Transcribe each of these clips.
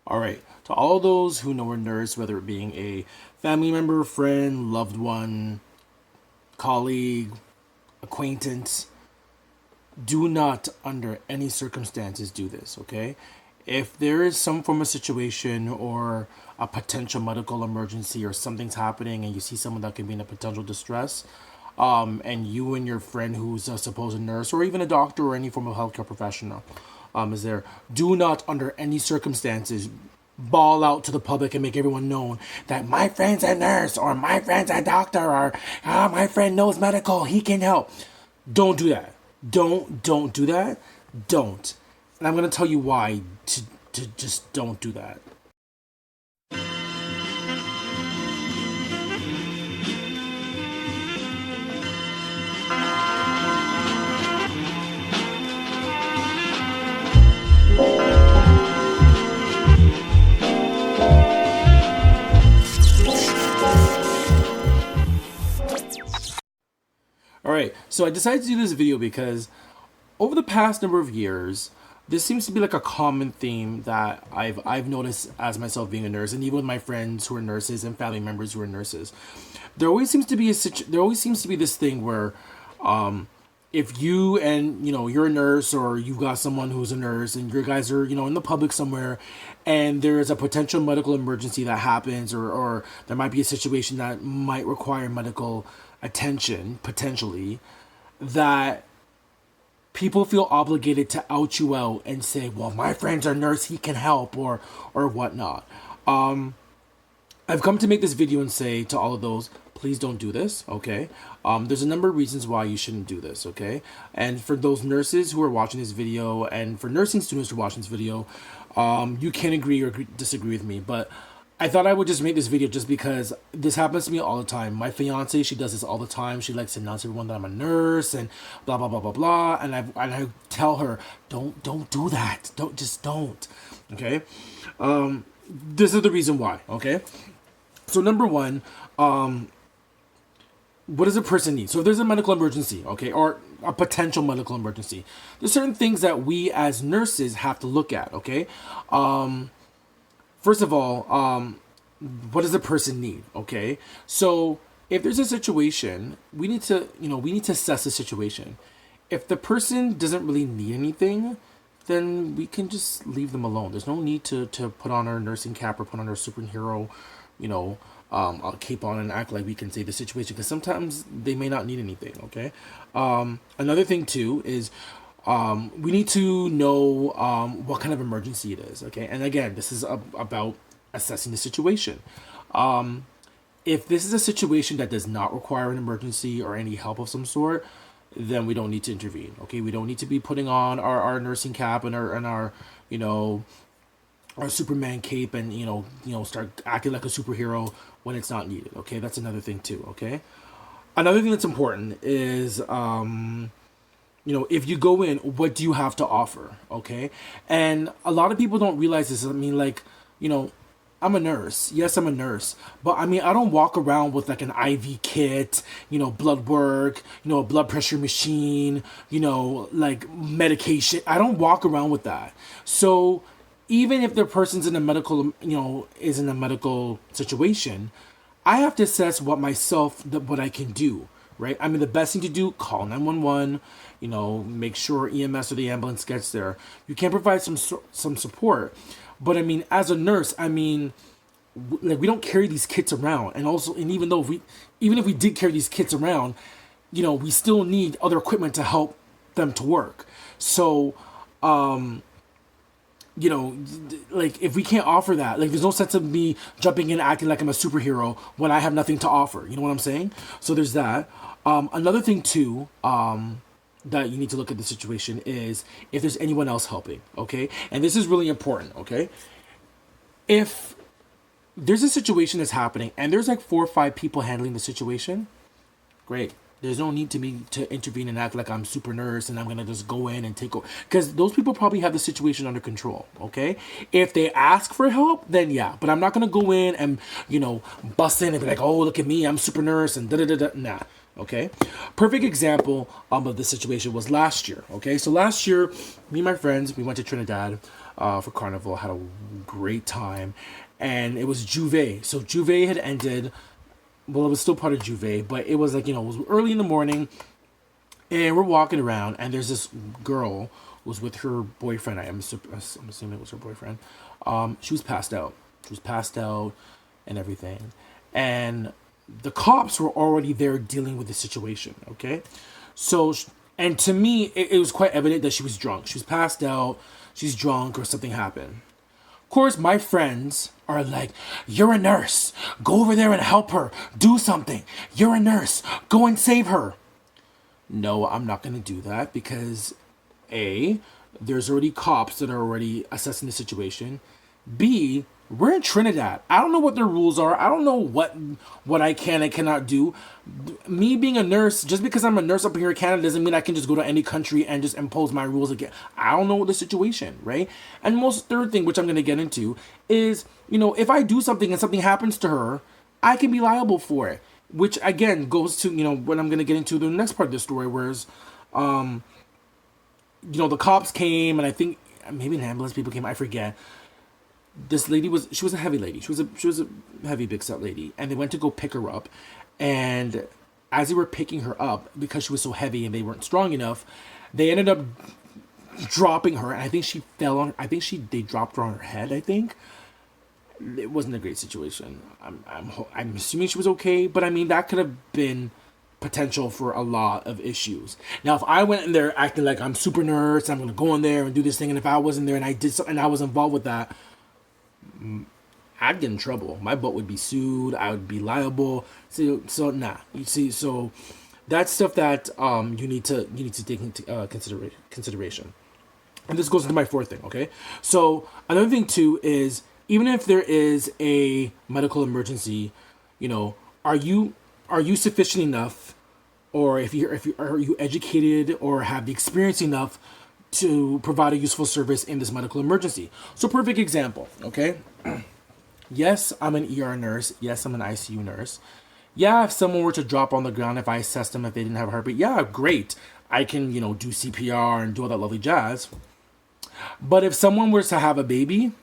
All right, to all those who know a nurse, whether it being a family member, friend, loved one, colleague, acquaintance, do not under any circumstances do this, okay? If there is some form of situation or a potential medical emergency or something's happening and you see someone that can be in a potential distress, and you and your friend who's a supposed nurse or even a doctor or any form of healthcare professional is there, do not under any circumstances bawl out to the public and make everyone known that my friend's a nurse or my friend's a doctor or my friend knows medical, he can help. Don't do that. Don't do that. Don't. And I'm gonna tell you why to just don't do that. All right, so I decided to do this video because over the past number of years, this seems to be like a common theme that I've noticed as myself being a nurse, and even with my friends who are nurses and family members who are nurses. There always seems to be this thing where, if you and you're a nurse or you've got someone who's a nurse and you guys are in the public somewhere, and there is a potential medical emergency that happens, or there might be a situation that might require medical attention potentially, that people feel obligated to out you out and say, well, my friend's a nurse, he can help, or whatnot. I've come to make this video and say to all of those, please don't do this, okay? There's a number of reasons why you shouldn't do this, okay? And for those nurses who are watching this video, and for nursing students who are watching this video, you can agree or disagree with me, but I thought I would just make this video just because this happens to me all the time. My fiance, she does this all the time. She likes to announce everyone that I'm a nurse and blah blah blah blah blah. And I tell her, don't do that. Don't. Okay. This is the reason why. Okay. So number one, what does a person need? So if there's a medical emergency, okay, or a potential medical emergency, there's certain things that we as nurses have to look at. Okay. First of all, what does the person need? Okay, so if there's a situation, we need to assess the situation. If the person doesn't really need anything, then we can just leave them alone. There's no need to put on our nursing cap or put on our superhero, a cape on and act like we can save the situation, because sometimes they may not need anything. Okay, another thing too is, we need to know what kind of emergency it is, okay? And again, this is about assessing the situation. If this is a situation that does not require an emergency or any help of some sort, then we don't need to intervene, okay? We don't need to be putting on our nursing cap and our our Superman cape and start acting like a superhero when it's not needed, okay? That's another thing too, okay? Another thing that's important is if you go in, what do you have to offer? Okay. And a lot of people don't realize this. I mean, like, I'm a nurse. Yes, I'm a nurse. But I mean, I don't walk around with like an IV kit, blood work, a blood pressure machine, like medication. I don't walk around with that. So even if the person's in a medical, is in a medical situation, I have to assess what I can do. Right? I mean, the best thing to do, call 911, make sure EMS or the ambulance gets there. You can provide some support. But I mean, as a nurse, I mean, we don't carry these kits around. And even if we did carry these kits around, we still need other equipment to help them to work. So, like, if we can't offer that, like, there's no sense of me jumping in acting like I'm a superhero when I have nothing to offer. You know what I'm saying? So there's that. Another thing too, that you need to look at the situation is if there's anyone else helping, okay? And this is really important, okay? If there's a situation that's happening and there's like 4 or 5 people handling the situation, great. There's no need to intervene and act like I'm super nurse and I'm gonna just go in and take over, because those people probably have the situation under control. Okay, if they ask for help, then yeah, but I'm not gonna go in and bust in and be like, oh, look at me, I'm super nurse and da da da da. Nah. Okay, perfect example of this situation was last year. Okay, so last year, me and my friends, we went to Trinidad for Carnival. Had a great time. And it was Juve. So Juve had ended. Well, it was still part of Juve, but it was like, it was early in the morning. And we're walking around, and there's this girl who was with her boyfriend. I'm assuming it was her boyfriend. She was passed out. She was passed out and everything. And the cops were already there dealing with the situation, okay? So, and to me, it was quite evident that she was drunk. She was passed out, she's drunk, or something happened. Of course, my friends are like, you're a nurse. Go over there and help her. Do something. You're a nurse. Go and save her. No, I'm not going to do that because A, there's already cops that are already assessing the situation. B, we're in Trinidad. I don't know what their rules are. I don't know what I can and cannot do. Me being a nurse, just because I'm a nurse up here in Canada doesn't mean I can just go to any country and just impose my rules again. I don't know the situation, right? And most third thing, which I'm going to get into, is, if I do something and something happens to her, I can be liable for it. Which again goes to, what I'm going to get into the next part of the story, whereas, the cops came, and I think maybe an ambulance people came, I forget. This lady she was a heavy lady. She was a heavy, big set lady. And they went to go pick her up. And as they were picking her up, because she was so heavy and they weren't strong enough, they ended up dropping her. And I think she fell on, they dropped her on her head, I think. It wasn't a great situation. I'm assuming she was okay. But I mean, that could have been potential for a lot of issues. Now, if I went in there acting like I'm super nurse, I'm going to go in there and do this thing. And if I wasn't there and I did something, and I was involved with that, I'd get in trouble. My butt would be sued. I would be liable. So nah. You see, so that's stuff that you need to take into consideration. And this goes into my fourth thing. Okay. So another thing too is, even if there is a medical emergency, are you sufficient enough, or are you educated or have the experience enough to provide a useful service in this medical emergency? So perfect example, okay? Yes, I'm an ER nurse. Yes, I'm an ICU nurse. Yeah, if someone were to drop on the ground, if I assessed them, if they didn't have a heartbeat, yeah, great. I can, do CPR and do all that lovely jazz. But if someone were to have a baby,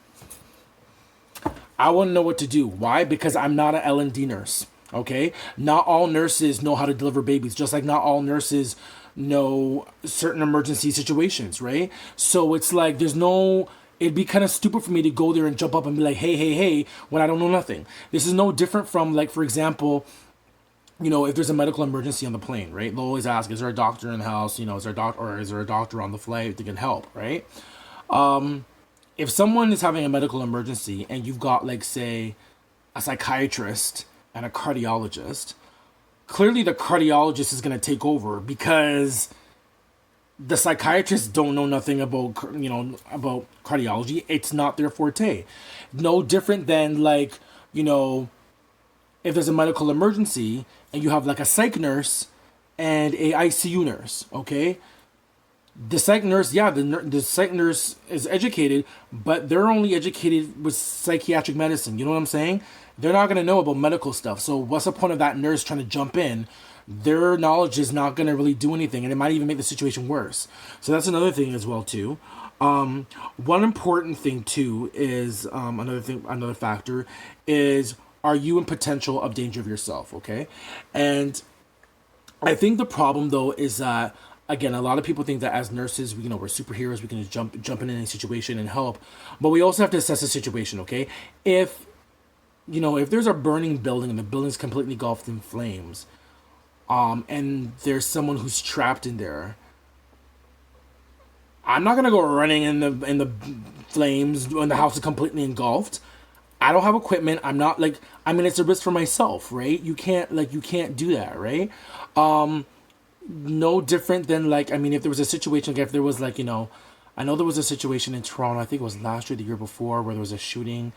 I wouldn't know what to do. Why? Because I'm not an L&D nurse, okay? Not all nurses know how to deliver babies, just like not all nurses know certain emergency situations, right? So it's like it'd be kind of stupid for me to go there and jump up and be like, hey, when I don't know nothing. This is no different from, like, for example, if there's a medical emergency on the plane, right? They'll always ask, is there a doctor in the house? Is there a doctor on the flight that can help, right? If someone is having a medical emergency and you've got, like, say, a psychiatrist and a cardiologist, clearly the cardiologist is going to take over because the psychiatrists don't know nothing about cardiology. It's not their forte. No different than, like, if there's a medical emergency and you have, like, a psych nurse and a ICU nurse, okay? The psych nurse, the psych nurse is educated, but they're only educated with psychiatric medicine. You know what I'm saying? They're not going to know about medical stuff. So what's the point of that nurse trying to jump in? Their knowledge is not going to really do anything, and it might even make the situation worse. So that's another thing as well too. One important thing too is another factor is, are you in potential of danger of yourself? Okay, and I think the problem though is that, again, a lot of people think that as nurses, we're superheroes. We can just jump in any situation and help, but we also have to assess the situation. Okay, if there's a burning building and the building's completely engulfed in flames, and there's someone who's trapped in there, I'm not gonna go running in the flames when the house is completely engulfed. I don't have equipment. I'm not it's a risk for myself, right? You can't do that, right? No different than, if there was a situation, if there was I know there was a situation in Toronto, I think it was last year, the year before, where there was a shooting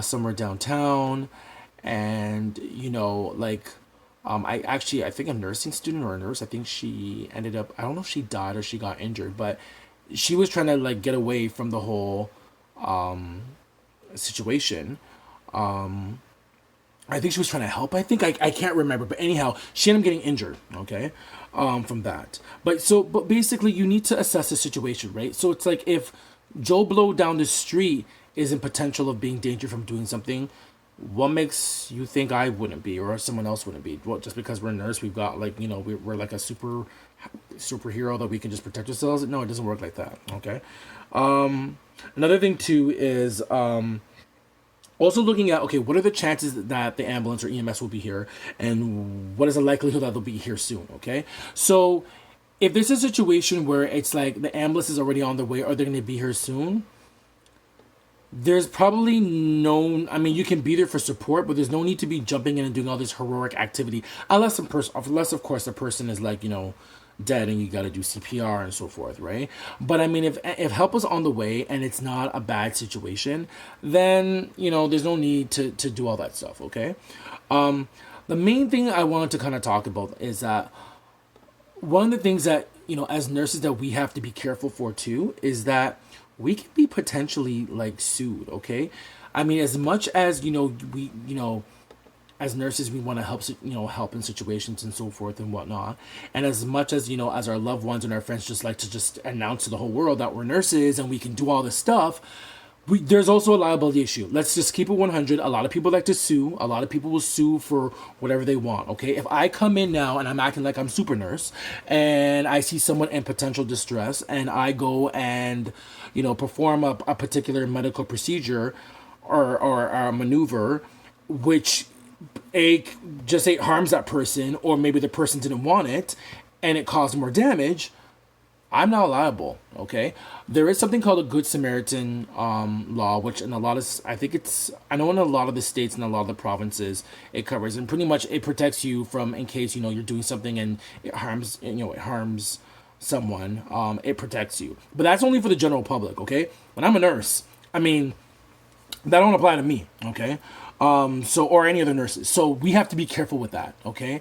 somewhere downtown, and I think a nursing student or a nurse, I think she ended up, I don't know if she died or she got injured, but she was trying to get away from the whole situation. I think she was trying to help. I think I can't remember, but anyhow, she ended up getting injured. Okay, from that. But basically, you need to assess the situation, right? So it's like, if Joe Blow down the street is in potential of being danger from doing something, what makes you think I wouldn't be or someone else wouldn't be? Well, just because we're a nurse, we've got like, we're like a superhero that we can just protect ourselves? No, it doesn't work like that. Okay. Another thing too is also looking at, okay, what are the chances that the ambulance or EMS will be here, and what is the likelihood that they'll be here soon? Okay, so if there's a situation where it's like the ambulance is already on the way or they're going to be here soon, there's probably no, I mean, you can be there for support, but there's no need to be jumping in and doing all this heroic activity, unless of course the person is like, dead and you got to do CPR and so forth, right? But I mean, if help is on the way and it's not a bad situation, then there's no need to do all that stuff. Okay. The main thing I wanted to kind of talk about is that one of the things that as nurses that we have to be careful for too is that we can be potentially like sued. Okay. I mean, as much as we as nurses, we want to help in situations and so forth and whatnot. And as much as, as our loved ones and our friends just like to just announce to the whole world that we're nurses and we can do all this stuff, there's also a liability issue. Let's just keep it 100. A lot of people like to sue. A lot of people will sue for whatever they want, okay? If I come in now and I'm acting like I'm super nurse and I see someone in potential distress and I go and, perform a particular medical procedure or a maneuver, which harms that person, or maybe the person didn't want it and it caused more damage, I'm not liable. Okay, there is something called a Good Samaritan law, which in a lot of, I know in a lot of the states and a lot of the provinces it covers, and pretty much it protects you from, in case you're doing something and it harms someone, it protects you, but that's only for the general public. Okay, when I'm a nurse, I mean, that don't apply to me. Okay. Or any other nurses. So we have to be careful with that, okay?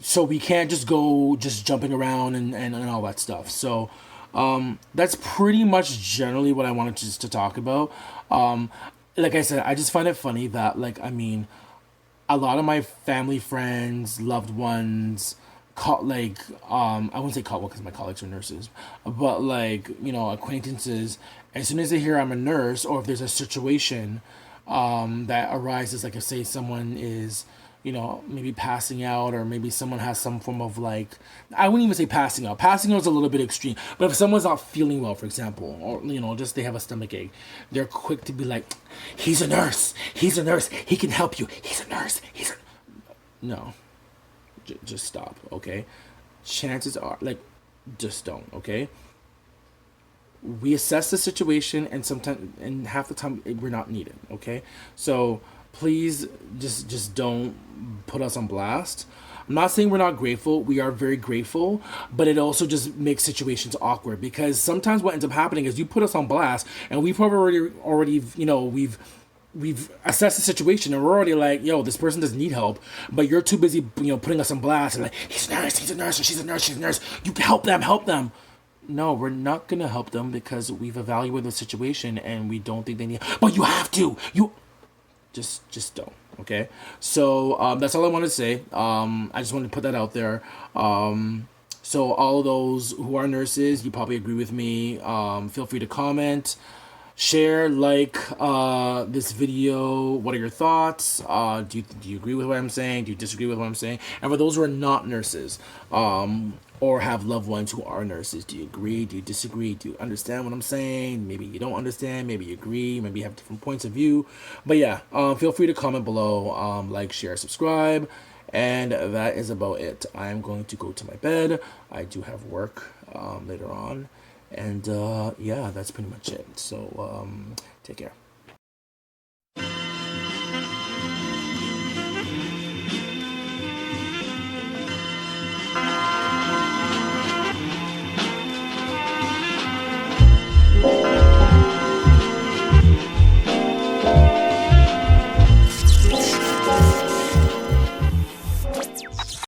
So we can't just go just jumping around and all that stuff. So that's pretty much generally what I wanted just to talk about. Like I said, I just find it funny that, like, I mean, a lot of my family, friends, loved ones, I wouldn't say because my colleagues are nurses, but like, acquaintances, as soon as they hear I'm a nurse, or if there's a situation that arises, like if say someone is, maybe passing out, or maybe someone has some form of like, I wouldn't even say passing out. Passing out is a little bit extreme, but if someone's not feeling well, for example, or just they have a stomach ache, they're quick to be like, he's a nurse, he can help you, he's a nurse, no, just stop, okay? Chances are, like, just don't, okay? We assess the situation, and sometimes, and half the time, we're not needed, okay? So please just don't put us on blast. I'm not saying we're not grateful. We are very grateful, but it also just makes situations awkward, because sometimes what ends up happening is you put us on blast, and we've already we've assessed the situation, and we're already like, yo, this person doesn't need help, but you're too busy, putting us on blast and like, he's a nurse, or she's a nurse. You can help them. No, we're not gonna help them because we've evaluated the situation and we don't think they need. But you have to. You just don't. Okay. So that's all I want to say. I just wanted to put that out there. So all of those who are nurses, you probably agree with me. Feel free to comment, share, like this video. What are your thoughts? Do you agree with what I'm saying? Do you disagree with what I'm saying? And for those who are not nurses, or have loved ones who are nurses, do you agree? Do you disagree? Do you understand what I'm saying? Maybe you don't understand. Maybe you agree. Maybe you have different points of view. But yeah, feel free to comment below. Like, share, subscribe. And that is about it. I'm going to go to my bed. I do have work later on. And yeah, that's pretty much it. So take care.